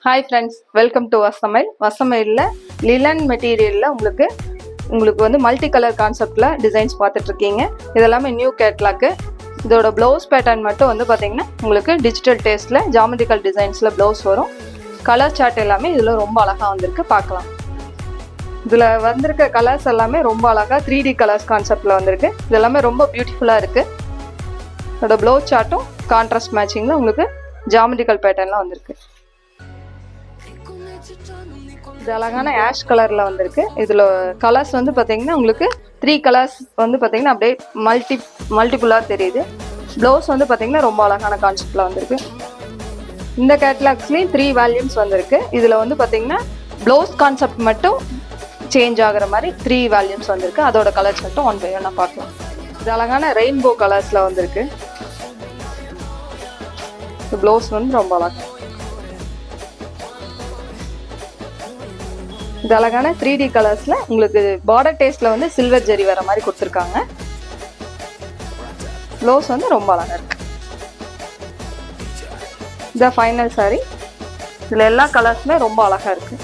Hi friends, welcome to வசமைல். வசமைலில் linen மெட்டீரியலில் உங்களுக்கு வந்து மல்டி கலர் கான்செப்டில் டிசைன்ஸ் பார்த்துட்ருக்கீங்க. இதெல்லாமே நியூ கேட்லாக்கு. இதோட ப்ளவுஸ் பேட்டர்ன் மட்டும் வந்து பார்த்திங்கன்னா உங்களுக்கு டிஜிட்டல் டேஸ்ட்டில் ஜாமெட்ரிக்கல் டிசைன்ஸில் ப்ளவுஸ் வரும். கலர் சார்ட் எல்லாமே இதில் ரொம்ப அழகாக வந்திருக்கு, பார்க்கலாம். இதில் வந்திருக்க கலர்ஸ் எல்லாமே ரொம்ப அழகாக 3D கலர்ஸ் கான்செப்டில் வந்திருக்கு. இது எல்லாமே ரொம்ப பியூட்டிஃபுல்லாக இருக்குது. இதோட ப்ளவுஸ் சார்ட்டும் கான்ட்ராஸ்ட் மேட்சிங்கில் உங்களுக்கு ஜாமெட்ரிக்கல் பேட்டர்னில் வந்திருக்கு. இது அழகான ஆஷ் கலரில் வந்திருக்கு. இதில் கலர்ஸ் வந்து பார்த்தீங்கன்னா உங்களுக்கு 3 கலர்ஸ் வந்து பார்த்தீங்கன்னா அப்படியே மல்டிபுளாக தெரியுது. ப்ளவுஸ் வந்து பார்த்தீங்கன்னா ரொம்ப அழகான கான்செப்டில் வந்திருக்கு. இந்த கேட்லாக்ஸ்லேயும் 3 வால்யூம்ஸ் வந்திருக்கு. இதில் வந்து பார்த்தீங்கன்னா ப்ளவுஸ் கான்செப்ட் மட்டும் சேஞ்ச் ஆகிற மாதிரி 3 வால்யூம்ஸ் வந்திருக்கு. அதோட கலர்ஸ் மட்டும் 1 by 1 பார்க்கலாம். இது அழகான ரெயின்போ கலர்ஸில் வந்திருக்கு. ப்ளவுஸ் வந்து ரொம்ப அழகா. இது அழகான 3D கலர்ஸில் உங்களுக்கு பார்டர் டேஸ்ட்டில் வந்து சில்வர் ஜெரி வர மாதிரி கொடுத்துருக்காங்க. ப்ளவுஸ் வந்து ரொம்ப அழகாக இருக்கு. இந்த ஃபைனல் சாரி. இதில் எல்லா கலர்ஸுமே ரொம்ப அழகாக இருக்குது.